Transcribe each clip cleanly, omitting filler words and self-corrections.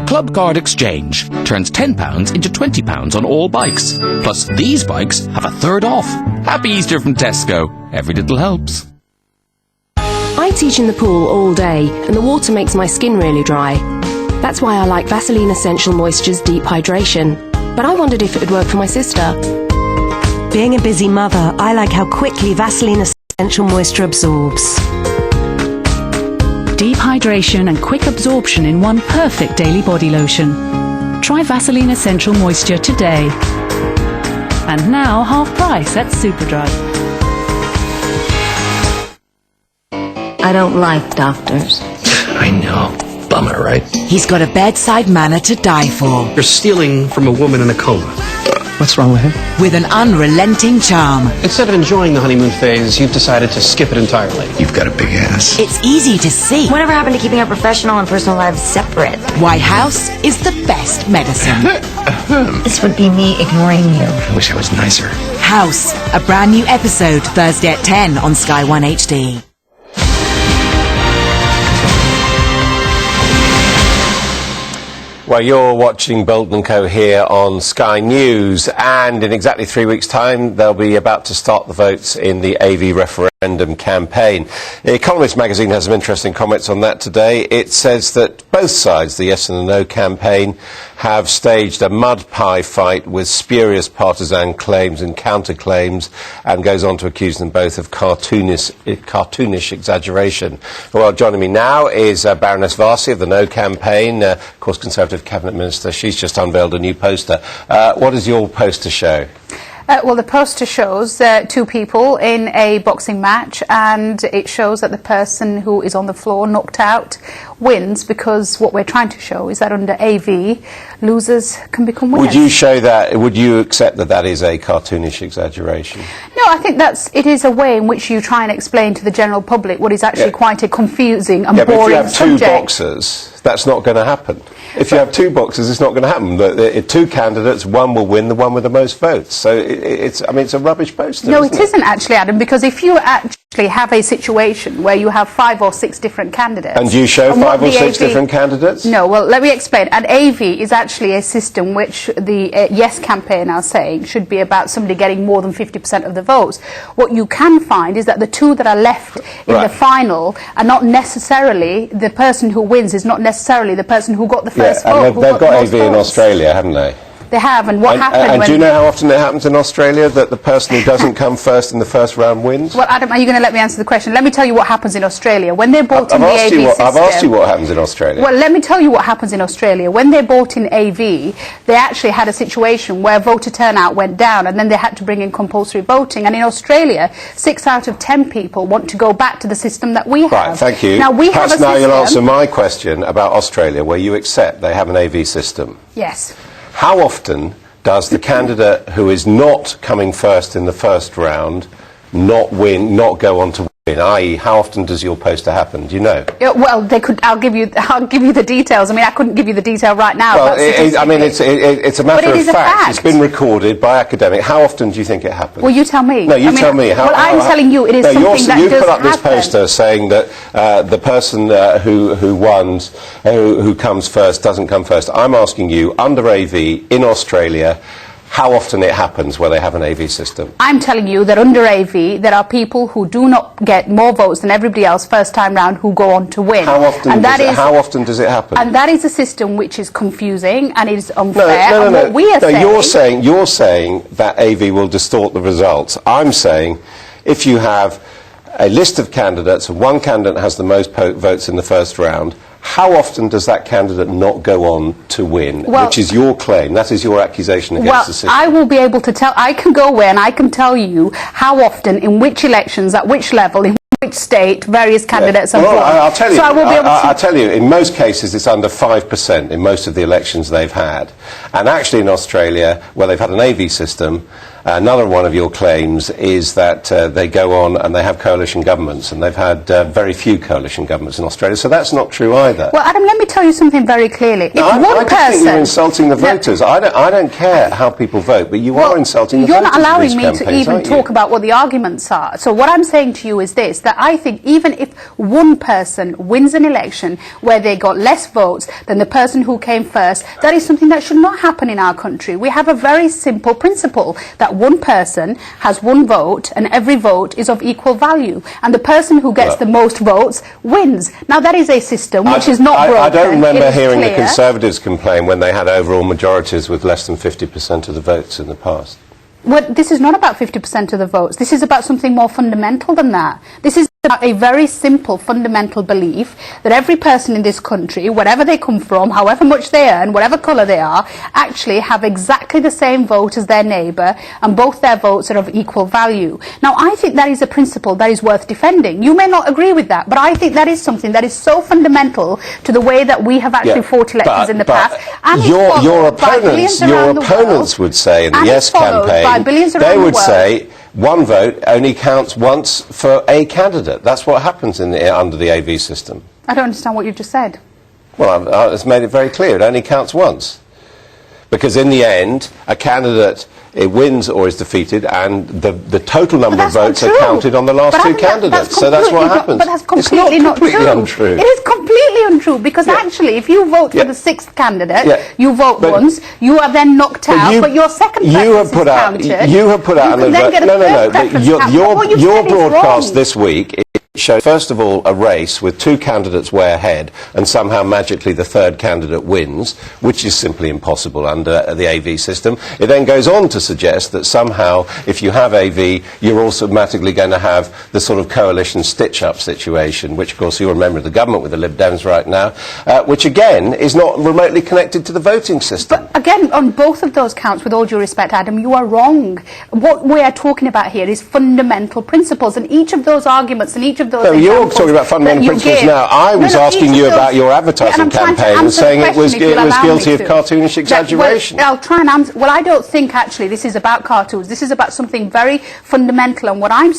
Club Card Exchange turns £10 into £20 on all bikes. Plus, these bikes have a third off. Happy Easter from Tesco. Every little helps. I teach in the pool all day, and the water makes my skin really dry. That's why I like Vaseline Essential Moisture's Deep Hydration. But I wondered if it would work for my sister. Being a busy mother, I like how quickly Vaseline Essential Moisture absorbs. Deep hydration and quick absorption in one perfect daily body lotion. Try Vaseline Essential Moisture today. And now half price at Superdrug. I don't like doctors. I know. Bummer, right? He's got a bedside manner to die for. You're stealing from a woman in a coma. What's wrong with him? With an unrelenting charm. Instead of enjoying the honeymoon phase, you've decided to skip it entirely. You've got a big ass. It's easy to see. Whatever happened to keeping our professional and personal lives separate? Why House is the best medicine. This would be me ignoring you. I wish I was nicer. House, a brand new episode Thursday at 10 on Sky 1 HD. Well, you're watching Bolton & Co. here on Sky News, and in exactly 3 weeks' time, they'll be about to start the votes in the AV referendum campaign. The Economist magazine has some interesting comments on that today. It says that both sides, the yes and the no campaign, have staged a mud pie fight with spurious partisan claims and counterclaims, and goes on to accuse them both of cartoonish exaggeration. Well, joining me now is Baroness Varsi of the No campaign, of course, Conservative Cabinet Minister. She's just unveiled a new poster. What does your poster show? Well, the poster shows two people in a boxing match, and it shows that the person who is on the floor knocked out wins, because what we're trying to show is that under AV, losers can become winners. Would you show that? Would you accept that that is a cartoonish exaggeration? No, I think it is a way in which you try and explain to the general public what is actually quite a confusing and boring subject. But if you have two boxers, that's not going to happen. If you have two boxers, it's not going to happen. Two candidates, one will win, the one with the most votes. So it's a rubbish poster. No, it isn't actually, Adam, because if you actually have a situation where you have 5 or 6 different candidates... And do you show 5 or 6 different candidates? No, well, let me explain. And AV is actually a system which the Yes campaign are saying should be about somebody getting more than 50% of the votes. What you can find is that the two that are left in the final are not necessarily, the person who wins is not necessarily the person who got the first vote. And they've got AV in Australia, haven't they? They have, and what happened and when... do you know how often it happens in Australia, that the person who doesn't come first in the first round wins? Well, Adam, are you going to let me answer the question? Let me tell you what happens in Australia. When they bought in the AV system... I've asked you what happens in Australia. Well, let me tell you what happens in Australia. When they bought in AV, they actually had a situation where voter turnout went down, and then they had to bring in compulsory voting. And in Australia, 6 out of 10 people want to go back to the system that we have. Right, thank you. Now, we have a system... Perhaps now you'll answer my question about Australia, where you accept they have an AV system. Yes. How often does the candidate who is not coming first in the first round not go on to win? I.e., how often does your poster happen? Do you know? Well, I'll give you the details. I mean, I couldn't give you the detail right now. Well, it's a matter of fact. It's been recorded by academic. How often do you think it happens? Well, you tell me. No, you tell me. I'm telling you, it is something that does happen. You put up this poster saying that the person who comes first doesn't come first. I'm asking you, under AV in Australia, how often it happens where they have an AV system? I'm telling you that under AV, there are people who do not get more votes than everybody else first time round who go on to win. How often does it happen? And that is a system which is confusing and is unfair. You're saying that AV will distort the results. I'm saying if you have a list of candidates and one candidate has the most votes in the first round, how often does that candidate not go on to win, which is your claim? That is your accusation against the system. I will be able to tell, I can go away and I can tell you how often, in which elections, at which level, in which state, various candidates have won. I'll tell you, so I'll tell you, in most cases it's under 5% in most of the elections they've had. And actually in Australia, where they've had an AV system, Another one of your claims is that they go on and they have coalition governments, and they've had very few coalition governments in Australia, so that's not true either. Well, Adam, let me tell you something very clearly. If I one just person... think you're insulting the voters. I don't care how people vote, but you are insulting the voters. You're not allowing me campaigns, to even talk about what the arguments are. So what I'm saying to you is this, that I think even if one person wins an election where they got less votes than the person who came first, that is something that should not happen in our country. We have a very simple principle that one person has one vote and every vote is of equal value, and the person who gets the most votes wins. Now that is a system which is not broken. I don't remember hearing the Conservatives complain when they had overall majorities with less than 50% of the votes in the past. Well, this is not about 50% of the votes. This is about something more fundamental than that. This is about a very simple fundamental belief that every person in this country, wherever they come from, however much they earn, whatever colour they are, actually have exactly the same vote as their neighbour, and both their votes are of equal value. Now, I think that is a principle that is worth defending. You may not agree with that, but I think that is something that is so fundamental to the way that we have actually fought elections in the past. And your opponents would say in the Yes campaign, they would say one vote only counts once for a candidate. That's what happens under the AV system. I don't understand what you've just said. Well, I've made it very clear. It only counts once. Because in the end, a candidate wins or is defeated, and the total number of votes are counted on the last two candidates. So that's what happens. But that's completely not true. Untrue. It is completely untrue, because actually, if you vote for the sixth candidate, you vote once, you are then knocked out, but your second preference is counted. You have put out an advert. No. Your broadcast this week showed, first of all, a race with two candidates way ahead, and somehow magically the third candidate wins, which is simply impossible under the AV system. It then goes on to suggest that somehow, if you have AV, you're also automatically going to have the sort of coalition stitch-up situation, which, of course, you're a member of the government with the Lib Dems right now, which, again, is not remotely connected to the voting system. But, again, on both of those counts, with all due respect, Adam, you are wrong. What we are talking about here is fundamental principles, and each of those arguments and each of those you're talking about fundamental principles now. I was asking you about your advertising campaign and saying it was guilty of cartoonish exaggeration. I'll try and answer. Well, I don't think actually this is about cartoons. This is about something very fundamental, and what I'm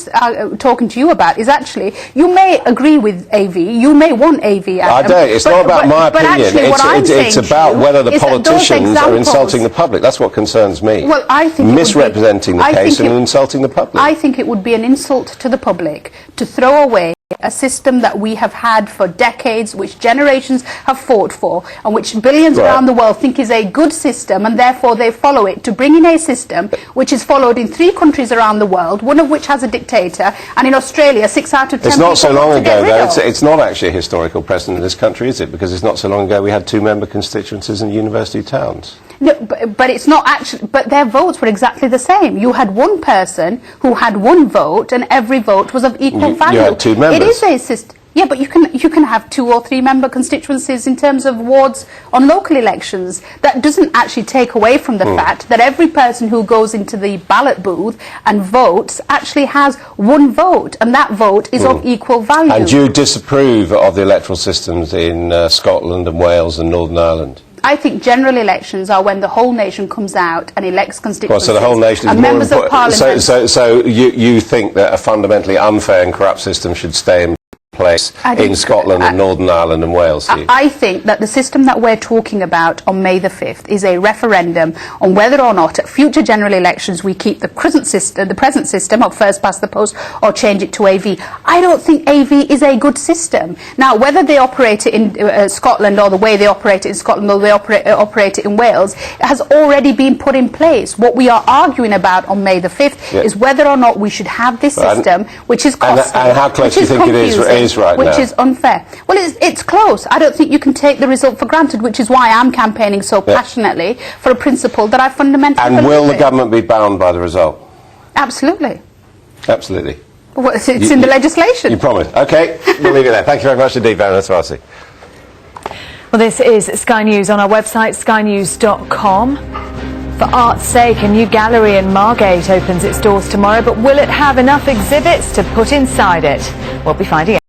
talking to you about is actually, you may agree with AV, you may want AV. Adam, I don't. It's not about my opinion. It's about whether the politicians are insulting the public. That's what concerns me. Well, I think misrepresenting the case and insulting the public. I think it would be an insult to the public to throw away a system that we have had for decades, which generations have fought for, and which billions around the world think is a good system, and therefore they follow it, to bring in a system which is followed in 3 countries around the world, one of which has a dictator, and in Australia 6 out of 10 It's not so long ago, though. It's not actually a historical precedent in this country, is it? Because it's not so long ago we had 2-member constituencies in university towns. No, but it's not actually. But their votes were exactly the same. You had one person who had one vote, and every vote was of equal value. You had 2 members. It is a system. Yeah, but you can have 2 or 3 member constituencies in terms of wards on local elections. That doesn't actually take away from the fact that every person who goes into the ballot booth and votes actually has one vote, and that vote is of equal value. And you disapprove of the electoral systems in Scotland and Wales and Northern Ireland? I think general elections are when the whole nation comes out and elects constituencies. Well, so the whole nation is and more members of Parliament. So you think that a fundamentally unfair and corrupt system should stay in place in Scotland and Northern Ireland and Wales? I think that the system that we're talking about on May the 5th is a referendum on whether or not at future general elections we keep the present system of first past the post or change it to AV. I don't think AV is a good system. Now, whether they operate it in Scotland, or the way they operate it in Scotland, or they operate it in Wales, it has already been put in place. What we are arguing about on May the 5th is whether or not we should have this system, which is costly, and how close do you think it is right which now? Is unfair. Well, it's close. I don't think you can take the result for granted, which is why I'm campaigning so passionately for a principle that I fundamentally believe in. And will the government be bound by the result? Absolutely. Absolutely. Well, it's in the legislation. You promise. OK, we'll leave it there. Thank you very much indeed, Vanessa Rossi. Well, this is Sky News on our website, skynews.com. For art's sake, a new gallery in Margate opens its doors tomorrow, but will it have enough exhibits to put inside it? We'll be finding out.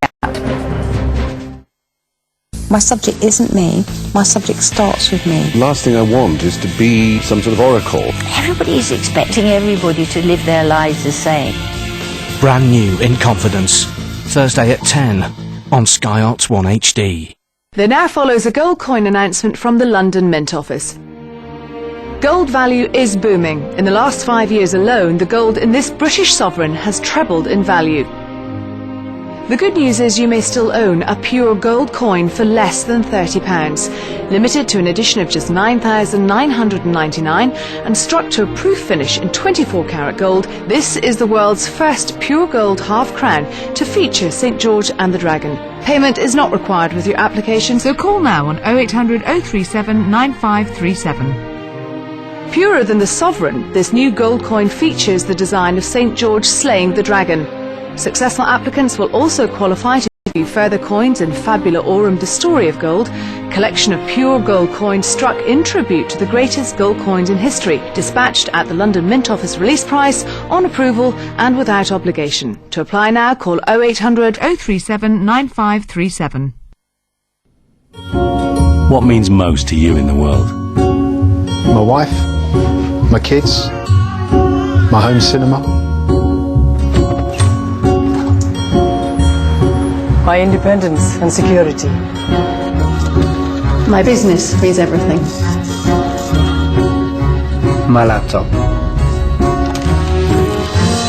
My subject isn't me, my subject starts with me. Last thing I want is to be some sort of oracle. Everybody's expecting everybody to live their lives the same. Brand new in Confidence. Thursday at 10 on Sky Arts 1 HD. There now follows a gold coin announcement from the London Mint Office. Gold value is booming. In the last 5 years alone, the gold in this British sovereign has trebled in value. The good news is you may still own a pure gold coin for less than £30, limited to an edition of just 9,999 and struck to a proof finish in 24-carat gold. This is the world's first pure gold half crown to feature St George and the Dragon. Payment is not required with your application, so call now on 0800 037 9537. Purer than the sovereign, this new gold coin features the design of St George slaying the dragon. Successful applicants will also qualify to view further coins in Fabula Aurum, the story of gold, collection of pure gold coins struck in tribute to the greatest gold coins in history, dispatched at the London Mint Office release price, on approval and without obligation. To apply now, call 0800 037 9537. What means most to you in the world? My wife, my kids, my home cinema. My independence and security. My business means everything. My laptop.